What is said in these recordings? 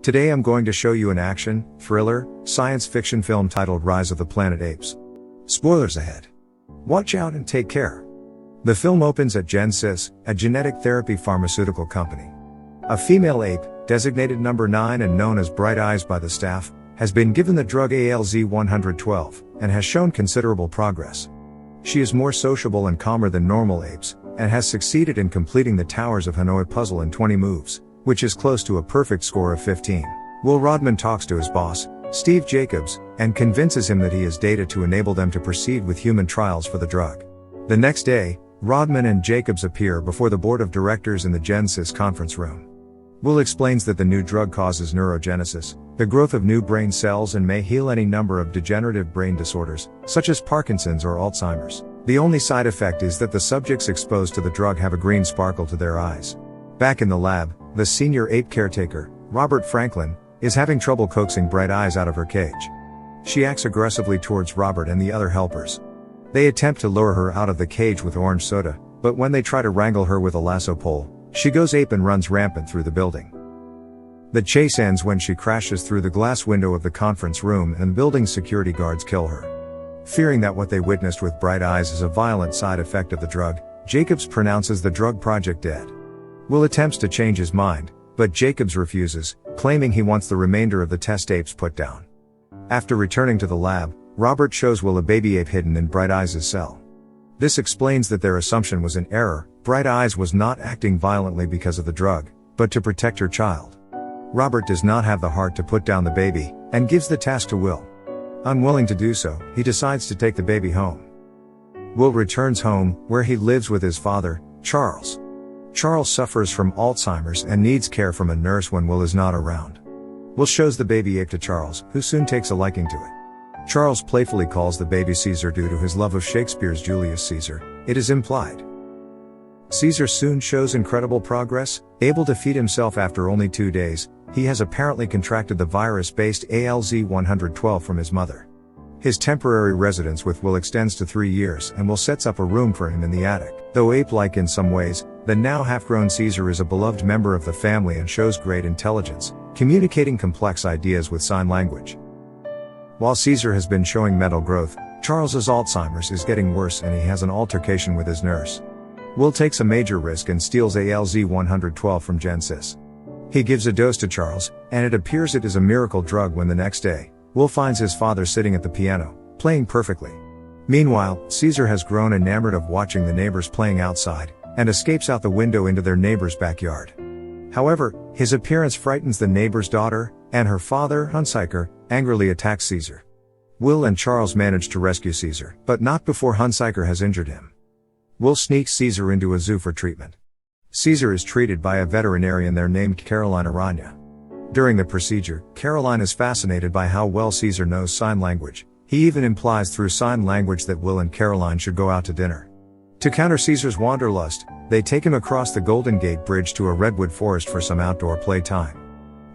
Today I'm going to show you an action, thriller, science fiction film titled Rise of the Planet Apes. Spoilers ahead. Watch out and take care. The film opens at GenSys, a genetic therapy pharmaceutical company. A female ape, designated number 9 and known as Bright Eyes by the staff, has been given the drug ALZ-112, and has shown considerable progress. She is more sociable and calmer than normal apes, and has succeeded in completing the Towers of Hanoi puzzle in 20 moves, which is close to a perfect score of 15. Will Rodman talks to his boss, Steve Jacobs, and convinces him that he has data to enable them to proceed with human trials for the drug. The next day, Rodman and Jacobs appear before the board of directors in the GenSys conference room. Will explains that the new drug causes neurogenesis, the growth of new brain cells, and may heal any number of degenerative brain disorders, such as Parkinson's or Alzheimer's. The only side effect is that the subjects exposed to the drug have a green sparkle to their eyes. Back in the lab, the senior ape caretaker, Robert Franklin, is having trouble coaxing Bright Eyes out of her cage. She acts aggressively towards Robert and the other helpers. They attempt to lure her out of the cage with orange soda, but when they try to wrangle her with a lasso pole, she goes ape and runs rampant through the building. The chase ends when she crashes through the glass window of the conference room and building security guards kill her. Fearing that what they witnessed with Bright Eyes is a violent side effect of the drug, Jacobs pronounces the drug project dead. Will attempts to change his mind, but Jacobs refuses, claiming he wants the remainder of the test apes put down. After returning to the lab, Robert shows Will a baby ape hidden in Bright Eyes' cell. This explains that their assumption was an error. Bright Eyes was not acting violently because of the drug, but to protect her child. Robert does not have the heart to put down the baby, and gives the task to Will. Unwilling to do so, he decides to take the baby home. Will returns home, where he lives with his father, Charles. Charles suffers from Alzheimer's and needs care from a nurse when Will is not around. Will shows the baby ape to Charles, who soon takes a liking to it. Charles playfully calls the baby Caesar due to his love of Shakespeare's Julius Caesar, it is implied. Caesar soon shows incredible progress, able to feed himself after only 2 days. He has apparently contracted the virus-based ALZ-112 from his mother. His temporary residence with Will extends to 3 years, and Will sets up a room for him in the attic. Though ape-like in some ways, the now half-grown Caesar is a beloved member of the family and shows great intelligence, communicating complex ideas with sign language. While Caesar has been showing mental growth, Charles's Alzheimer's is getting worse and he has an altercation with his nurse. Will takes a major risk and steals ALZ-112 from GenSys. He gives a dose to Charles, and it appears it is a miracle drug when the next day, Will finds his father sitting at the piano, playing perfectly. Meanwhile, Caesar has grown enamored of watching the neighbors playing outside, and escapes out the window into their neighbor's backyard. However, his appearance frightens the neighbor's daughter, and her father, Hunsiker, angrily attacks Caesar. Will and Charles manage to rescue Caesar, but not before Hunsiker has injured him. Will sneaks Caesar into a zoo for treatment. Caesar is treated by a veterinarian there named Caroline Aranya. During the procedure, Caroline is fascinated by how well Caesar knows sign language. He even implies through sign language that Will and Caroline should go out to dinner. To counter Caesar's wanderlust, they take him across the Golden Gate Bridge to a redwood forest for some outdoor playtime.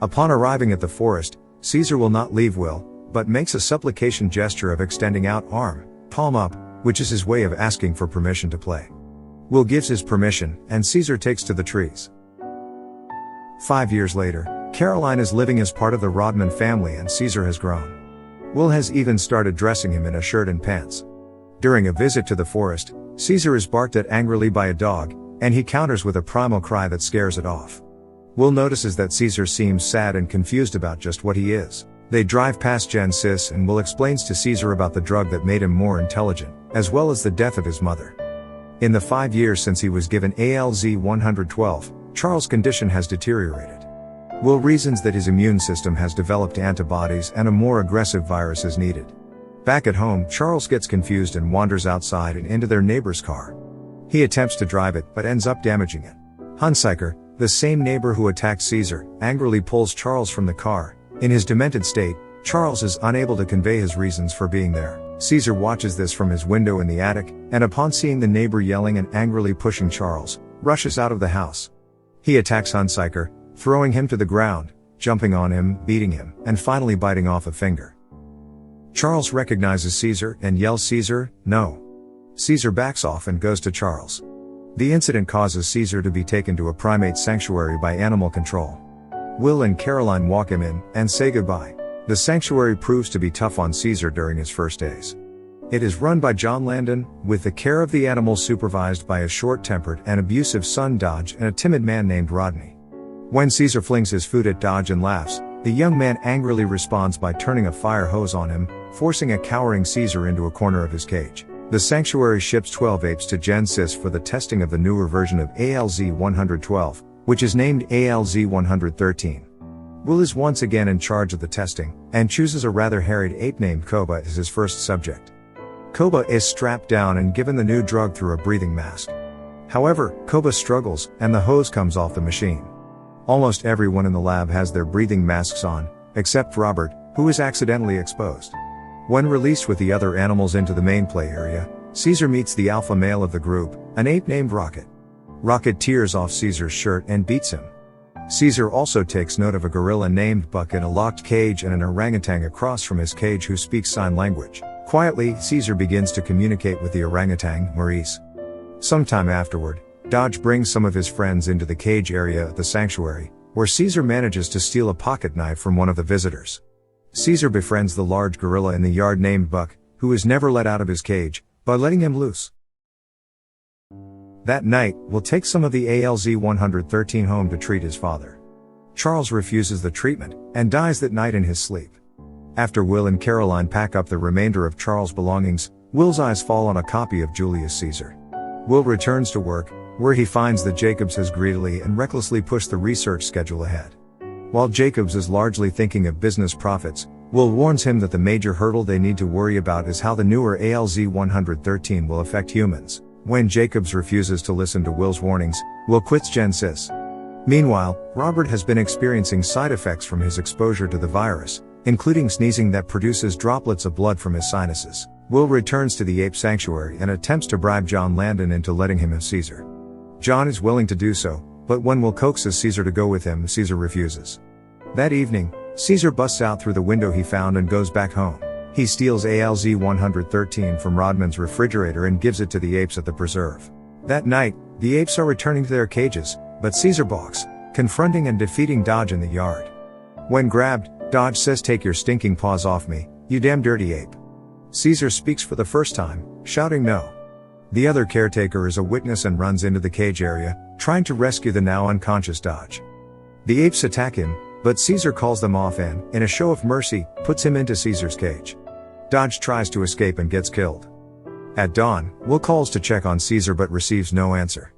Upon arriving at the forest, Caesar will not leave Will, but makes a supplication gesture of extending out arm, palm up, which is his way of asking for permission to play. Will gives his permission, and Caesar takes to the trees. 5 years later, Caroline is living as part of the Rodman family and Caesar has grown. Will has even started dressing him in a shirt and pants. During a visit to the forest, Caesar is barked at angrily by a dog, and he counters with a primal cry that scares it off. Will notices that Caesar seems sad and confused about just what he is. They drive past GenSys and Will explains to Caesar about the drug that made him more intelligent, as well as the death of his mother. In the 5 years since he was given ALZ-112, Charles' condition has deteriorated. Will reasons that his immune system has developed antibodies and a more aggressive virus is needed. Back at home, Charles gets confused and wanders outside and into their neighbor's car. He attempts to drive it but ends up damaging it. Hunsiker, the same neighbor who attacked Caesar, angrily pulls Charles from the car. In his demented state, Charles is unable to convey his reasons for being there. Caesar watches this from his window in the attic, and upon seeing the neighbor yelling and angrily pushing Charles, rushes out of the house. He attacks Hunsiker, throwing him to the ground, jumping on him, beating him, and finally biting off a finger. Charles recognizes Caesar and yells Caesar, no. Caesar backs off and goes to Charles. The incident causes Caesar to be taken to a primate sanctuary by animal control. Will and Caroline walk him in, and say goodbye. The sanctuary proves to be tough on Caesar during his first days. It is run by John Landon, with the care of the animals supervised by a short-tempered and abusive son Dodge and a timid man named Rodney. When Caesar flings his food at Dodge and laughs, the young man angrily responds by turning a fire hose on him, forcing a cowering Caesar into a corner of his cage. The sanctuary ships 12 apes to Genesis for the testing of the newer version of ALZ-112, which is named ALZ-113. Will is once again in charge of the testing, and chooses a rather harried ape named Koba as his first subject. Koba is strapped down and given the new drug through a breathing mask. However, Koba struggles, and the hose comes off the machine. Almost everyone in the lab has their breathing masks on, except Robert, who is accidentally exposed. When released with the other animals into the main play area, Caesar meets the alpha male of the group, an ape named Rocket. Rocket tears off Caesar's shirt and beats him. Caesar also takes note of a gorilla named Buck in a locked cage and an orangutan across from his cage who speaks sign language. Quietly, Caesar begins to communicate with the orangutan, Maurice. Sometime afterward, Dodge brings some of his friends into the cage area of the sanctuary, where Caesar manages to steal a pocket knife from one of the visitors. Caesar befriends the large gorilla in the yard named Buck, who is never let out of his cage, by letting him loose. That night, Will takes some of the ALZ-113 home to treat his father. Charles refuses the treatment, and dies that night in his sleep. After Will and Caroline pack up the remainder of Charles' belongings, Will's eyes fall on a copy of Julius Caesar. Will returns to work, where he finds that Jacobs has greedily and recklessly pushed the research schedule ahead. While Jacobs is largely thinking of business profits, Will warns him that the major hurdle they need to worry about is how the newer ALZ-113 will affect humans. When Jacobs refuses to listen to Will's warnings, Will quits Genesis. Meanwhile, Robert has been experiencing side effects from his exposure to the virus, including sneezing that produces droplets of blood from his sinuses. Will returns to the ape sanctuary and attempts to bribe John Landon into letting him have Caesar. John is willing to do so, but when Will coaxes Caesar to go with him, Caesar refuses. That evening, Caesar busts out through the window he found and goes back home. He steals ALZ-113 from Rodman's refrigerator and gives it to the apes at the preserve. That night, the apes are returning to their cages, but Caesar balks, confronting and defeating Dodge in the yard. When grabbed, Dodge says, "Take your stinking paws off me, you damn dirty ape." Caesar speaks for the first time, shouting no. The other caretaker is a witness and runs into the cage area, trying to rescue the now unconscious Dodge. The apes attack him, but Caesar calls them off and, in a show of mercy, puts him into Caesar's cage. Dodge tries to escape and gets killed. At dawn, Will calls to check on Caesar but receives no answer.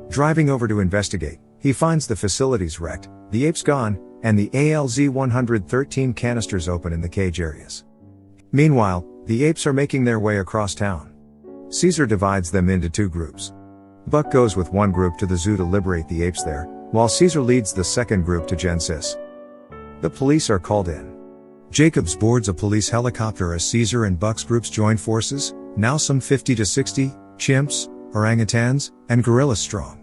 Driving over to investigate, he finds the facilities wrecked, the apes gone, and the ALZ-113 canisters open in the cage areas. Meanwhile, the apes are making their way across town. Caesar divides them into two groups. Buck goes with one group to the zoo to liberate the apes there, while Caesar leads the second group to Genesis. The police are called in. Jacobs boards a police helicopter as Caesar and Buck's groups join forces, now some 50 to 60, chimps, orangutans, and gorillas strong.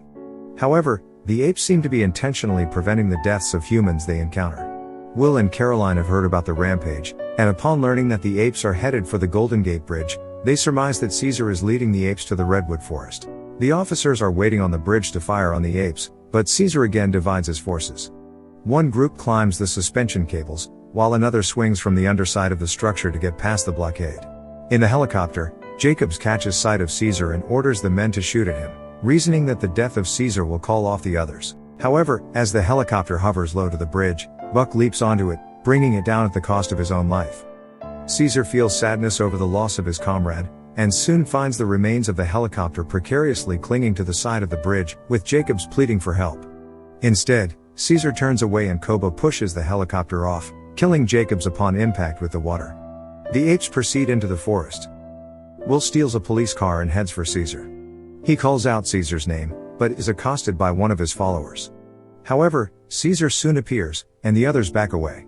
However, the apes seem to be intentionally preventing the deaths of humans they encounter. Will and Caroline have heard about the rampage, and upon learning that the apes are headed for the Golden Gate Bridge, they surmise that Caesar is leading the apes to the Redwood Forest. The officers are waiting on the bridge to fire on the apes, but Caesar again divides his forces. One group climbs the suspension cables, while another swings from the underside of the structure to get past the blockade. In the helicopter, Jacobs catches sight of Caesar and orders the men to shoot at him, reasoning that the death of Caesar will call off the others. However, as the helicopter hovers low to the bridge, Buck leaps onto it, bringing it down at the cost of his own life. Caesar feels sadness over the loss of his comrade, and soon finds the remains of the helicopter precariously clinging to the side of the bridge, with Jacobs pleading for help. Instead, Caesar turns away and Koba pushes the helicopter off, killing Jacobs upon impact with the water. The apes proceed into the forest. Will steals a police car and heads for Caesar. He calls out Caesar's name, but is accosted by one of his followers. However, Caesar soon appears, and the others back away.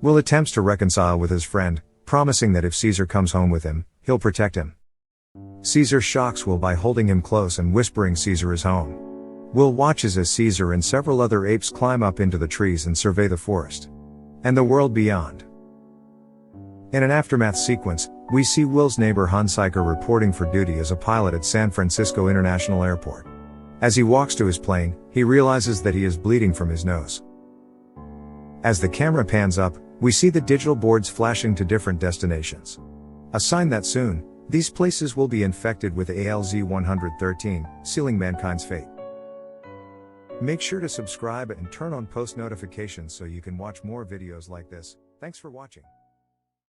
Will attempts to reconcile with his friend, promising that if Caesar comes home with him, he'll protect him. Caesar shocks Will by holding him close and whispering Caesar is home. Will watches as Caesar and several other apes climb up into the trees and survey the forest and the world beyond. In an aftermath sequence, we see Will's neighbor Hunsiker reporting for duty as a pilot at San Francisco International Airport. As he walks to his plane, he realizes that he is bleeding from his nose. As the camera pans up, we see the digital boards flashing to different destinations. A sign that soon, these places will be infected with ALZ-113, sealing mankind's fate. Make sure to subscribe and turn on post notifications so you can watch more videos like this. Thanks for watching.